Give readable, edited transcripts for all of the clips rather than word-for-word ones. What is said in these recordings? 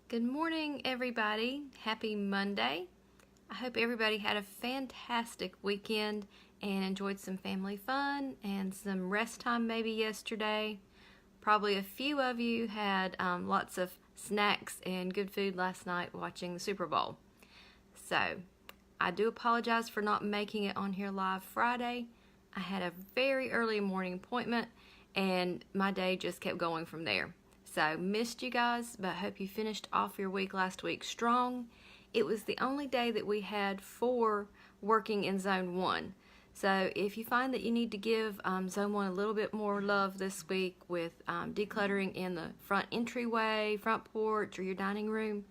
Good morning, everybody. Happy Monday. I hope everybody had a fantastic weekend and enjoyed some family fun and some rest time maybe yesterday. Probably a few of you had lots of snacks and good food last night watching the Super Bowl. So, I do apologize for not making it on here live Friday. I had a very early morning appointment and my day just kept going from there. So, missed you guys, but hope you finished off your week last week strong. It was the only day that we had for working in Zone 1. So, if you find that you need to give Zone 1 a little bit more love this week with decluttering in the front entryway, front porch, or your dining room,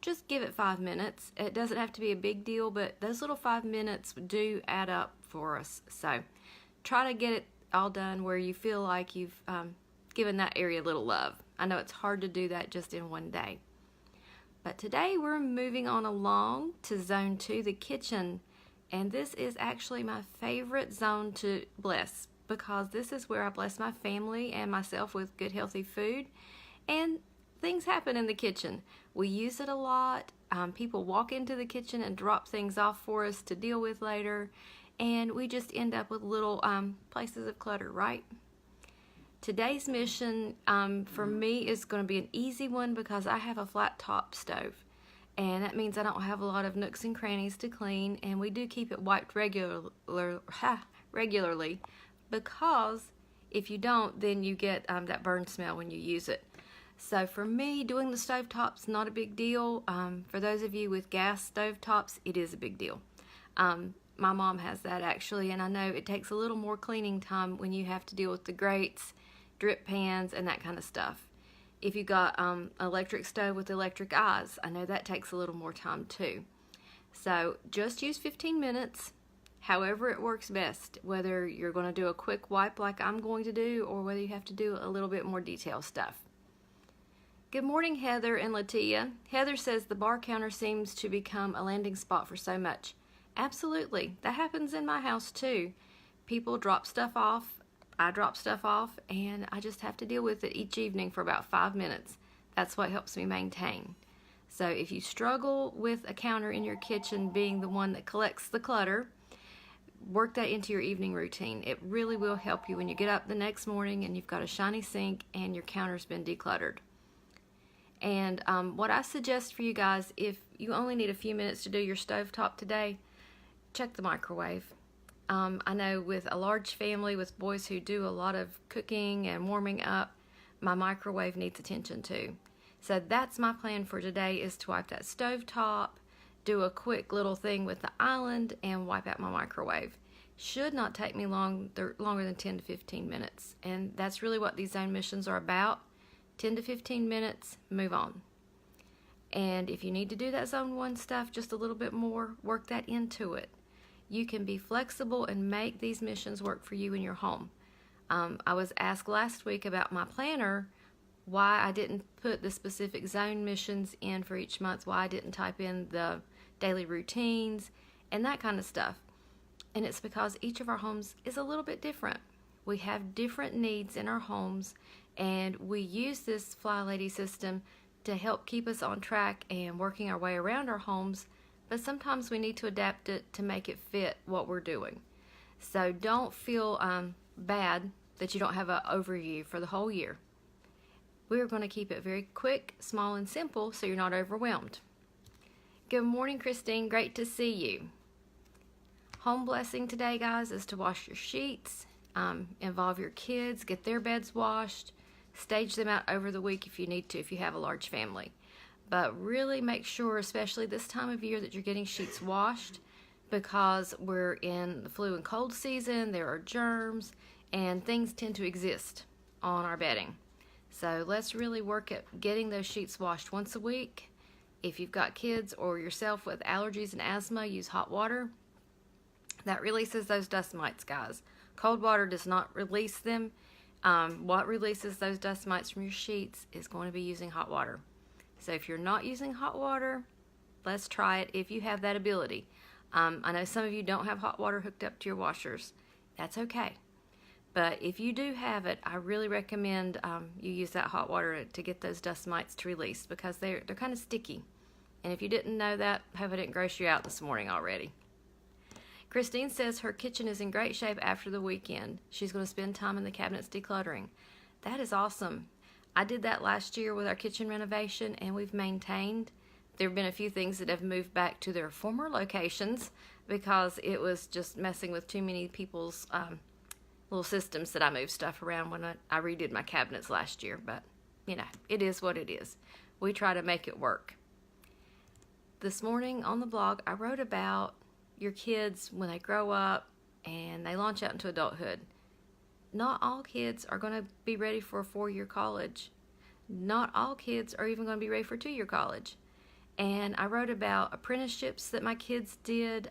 just give it 5 minutes. It doesn't have to be a big deal, but those little 5 minutes do add up for us. So, try to get it all done where you feel like you've given that area a little love. I know it's hard to do that just in one day. But today we're moving on along to Zone 2, the kitchen. And this is actually my favorite zone to bless because this is where I bless my family and myself with good, healthy food. And things happen in the kitchen. We use it a lot. People walk into the kitchen and drop things off for us to deal with later. And we just end up with little places of clutter, right? Today's mission for me is going to be an easy one because I have a flat top stove. And that means I don't have a lot of nooks and crannies to clean. And we do keep it wiped regularly because if you don't, then you get that burn smell when you use it. So for me, doing the stovetop's not a big deal. For those of you with gas stovetops, it is a big deal. My mom has that actually, and I know it takes a little more cleaning time when you have to deal with the grates, drip pans, and that kind of stuff. If you got an electric stove with electric eyes, I know that takes a little more time too. So just use 15 minutes, however it works best, whether you're going to do a quick wipe like I'm going to do or whether you have to do a little bit more detailed stuff. Good morning, Heather and Latia. Heather says the bar counter seems to become a landing spot for so much. Absolutely. That happens in my house too. People drop stuff off, I drop stuff off, and I just have to deal with it each evening for about 5 minutes. That's what helps me maintain. So if you struggle with a counter in your kitchen being the one that collects the clutter, work that into your evening routine. It really will help you when you get up the next morning and you've got a shiny sink and your counter's been decluttered. And what I suggest for you guys, if you only need a few minutes to do your stovetop today, check the microwave. I know with a large family with boys who do a lot of cooking and warming up, my microwave needs attention too. So that's my plan for today, is to wipe that stovetop, do a quick little thing with the island, and wipe out my microwave. Should not take me longer than 10 to 15 minutes. And that's really what these zone missions are about. 10 to 15 minutes, move on. And if you need to do that zone 1 stuff just a little bit more, work that into it. You can be flexible and make these missions work for you in your home. I was asked last week about my planner why I didn't put the specific zone missions in for each month, why I didn't type in the daily routines and that kind of stuff. And it's because each of our homes is a little bit different. We have different needs in our homes, and we use this Fly Lady system to help keep us on track and working our way around our homes, but sometimes we need to adapt it to make it fit what we're doing. So don't feel bad that you don't have an overview for the whole year. We're going to keep it very quick, small, and simple so you're not overwhelmed. Good morning, Christine. Great to see you. Home blessing today, guys, is to wash your sheets, involve your kids, get their beds washed, stage them out over the week if you need to, if you have a large family. But really make sure, especially this time of year, that you're getting sheets washed because we're in the flu and cold season, there are germs, and things tend to exist on our bedding. So let's really work at getting those sheets washed once a week. If you've got kids or yourself with allergies and asthma, use hot water. That releases those dust mites, guys. Cold water does not release them. What releases those dust mites from your sheets is going to be using hot water. So if you're not using hot water, let's try it if you have that ability. I know some of you don't have hot water hooked up to your washers. That's okay. But if you do have it, I really recommend you use that hot water to get those dust mites to release, because they're kind of sticky. And if you didn't know that, I hope I didn't gross you out this morning already. Christine says her kitchen is in great shape after the weekend. She's going to spend time in the cabinets decluttering. That is awesome. I did that last year with our kitchen renovation, and we've maintained. There have been a few things that have moved back to their former locations because it was just messing with too many people's little systems that I moved stuff around when I redid my cabinets last year. But, you know, it is what it is. We try to make it work. This morning on the blog, I wrote about your kids when they grow up and they launch out into adulthood. Not all kids are going to be ready for a 4-year college. Not all kids are even going to be ready for a 2-year college. And I wrote about apprenticeships that my kids did.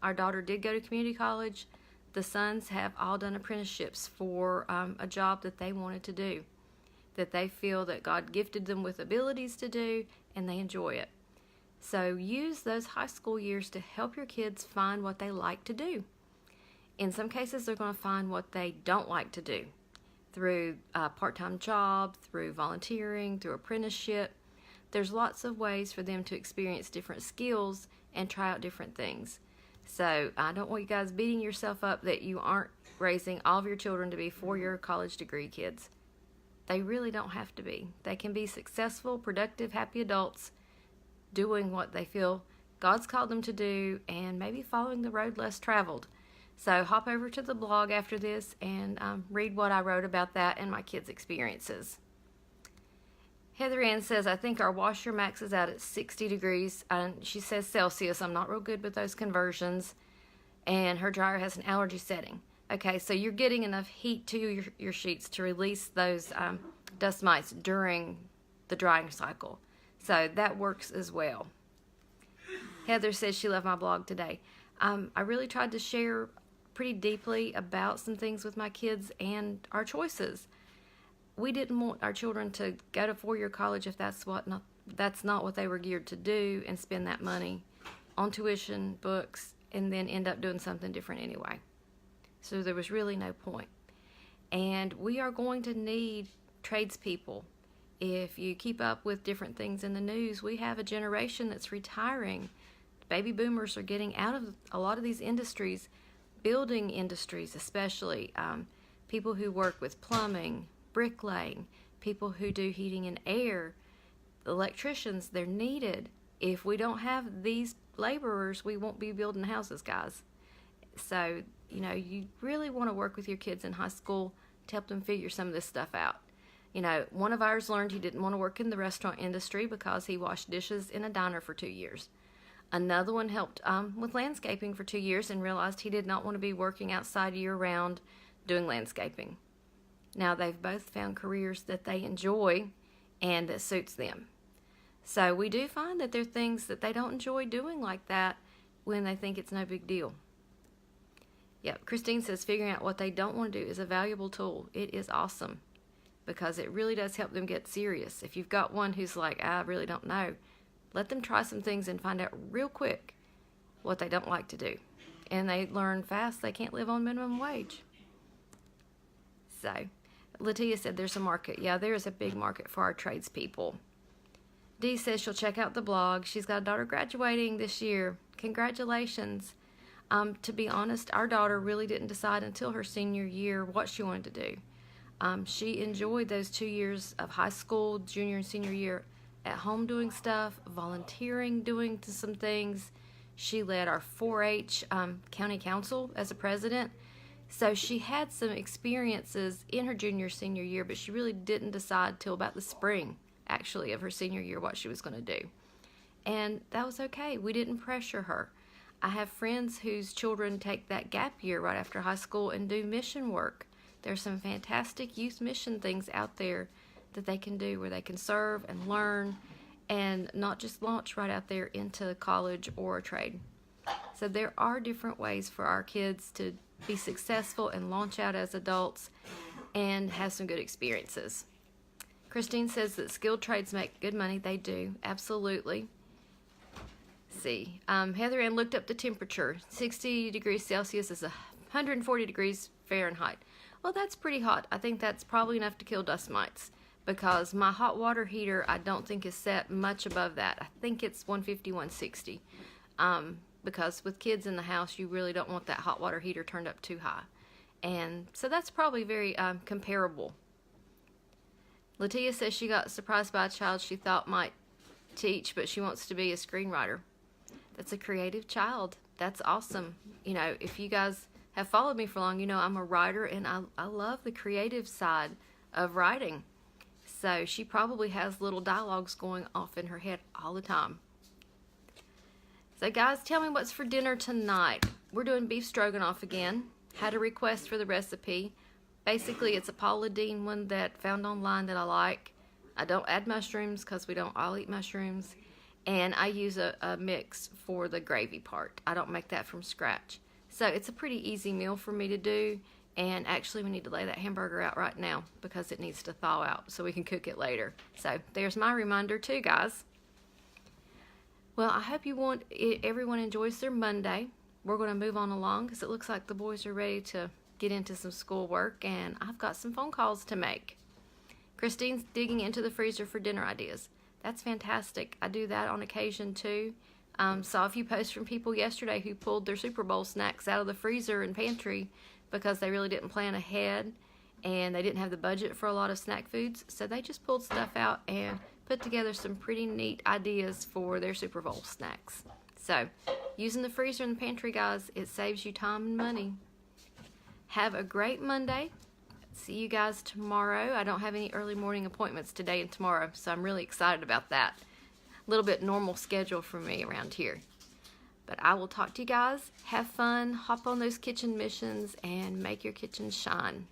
Our daughter did go to community college. The sons have all done apprenticeships for a job that they wanted to do, that they feel that God gifted them with abilities to do, and they enjoy it. So use those high school years to help your kids find what they like to do. In some cases, they're going to find what they don't like to do through a part-time job, through volunteering, through apprenticeship. There's lots of ways for them to experience different skills and try out different things. So I don't want you guys beating yourself up that you aren't raising all of your children to be 4-year college degree kids. They really don't have to be. They can be successful, productive, happy adults doing what they feel God's called them to do and maybe following the road less traveled. So hop over to the blog after this and read what I wrote about that and my kids' experiences. Heather Ann says, I think our washer maxes out at 60 degrees. She says Celsius. I'm not real good with those conversions. And her dryer has an allergy setting. Okay, so you're getting enough heat to your sheets to release those dust mites during the drying cycle. So that works as well. Heather says she loved my blog today. I really tried to share pretty deeply about some things with my kids and our choices. We didn't want our children to go to 4-year college if that's not what they were geared to do, and spend that money on tuition, books, and then end up doing something different anyway. So there was really no point. And we are going to need tradespeople. If you keep up with different things in the news, we have a generation that's retiring. Baby boomers are getting out of a lot of these industries, building industries especially, people who work with plumbing, bricklaying, people who do heating and air, electricians. They're needed. If we don't have these laborers, we won't be building houses, guys. So, you know, you really want to work with your kids in high school to help them figure some of this stuff out. You know, one of ours learned he didn't want to work in the restaurant industry because he washed dishes in a diner for 2 years. Another one helped with landscaping for 2 years and realized he did not want to be working outside year-round doing landscaping. Now they've both found careers that they enjoy and that suits them. So we do find that there are things that they don't enjoy doing like that when they think it's no big deal. Yep, Christine says figuring out what they don't want to do is a valuable tool. It is awesome because it really does help them get serious. If you've got one who's like, I really don't know, let them try some things and find out real quick what they don't like to do. And they learn fast they can't live on minimum wage. So, Latia said there's a market. Yeah, there is a big market for our tradespeople. Dee says she'll check out the blog. She's got a daughter graduating this year. Congratulations. To be honest, our daughter really didn't decide until her senior year what she wanted to do. She enjoyed those 2 years of high school, junior and senior year, at home doing stuff, volunteering, doing some things. She led our 4-H county council as a president. So she had some experiences in her junior, senior year, but she really didn't decide till about the spring, actually, of her senior year what she was going to do. And that was okay. We didn't pressure her. I have friends whose children take that gap year right after high school and do mission work. There's some fantastic youth mission things out there that they can do where they can serve and learn and not just launch right out there into college or a trade. So there are different ways for our kids to be successful and launch out as adults and have some good experiences. Christine says that skilled trades make good money. They do, absolutely. Let's see, Heather Ann looked up the temperature. 60 degrees Celsius is 140 degrees Fahrenheit. Well, that's pretty hot. I think that's probably enough to kill dust mites because my hot water heater I don't think is set much above that. I think it's 150, 160. Because with kids in the house, you really don't want that hot water heater turned up too high. And so that's probably very comparable. Latia says she got surprised by a child she thought might teach, but she wants to be a screenwriter. That's a creative child. That's awesome. You know, if you guys have followed me for long, you know I'm a writer, and I love the creative side of writing. So she probably has little dialogues going off in her head all the time. So guys, tell me what's for dinner tonight. We're doing beef stroganoff again. Had a request for the recipe. Basically, it's a Paula Deen one that found online that I like. I don't add mushrooms because we don't all eat mushrooms. And I use a mix for the gravy part. I don't make that from scratch. So it's a pretty easy meal for me to do. And actually, we need to lay that hamburger out right now because it needs to thaw out so we can cook it later. So there's my reminder too, guys. Well, I hope everyone enjoys their Monday. We're going to move on along because it looks like the boys are ready to get into some schoolwork, and I've got some phone calls to make. Christine's digging into the freezer for dinner ideas. That's fantastic. I do that on occasion too. Saw a few posts from people yesterday who pulled their Super Bowl snacks out of the freezer and pantry because they really didn't plan ahead and they didn't have the budget for a lot of snack foods. So they just pulled stuff out and put together some pretty neat ideas for their Super Bowl snacks. So using the freezer and the pantry, guys, it saves you time and money. Have a great Monday. See you guys tomorrow. I don't have any early morning appointments today and tomorrow, so I'm really excited about that. A little bit normal schedule for me around here. But I will talk to you guys. Have fun. Hop on those kitchen missions and make your kitchen shine.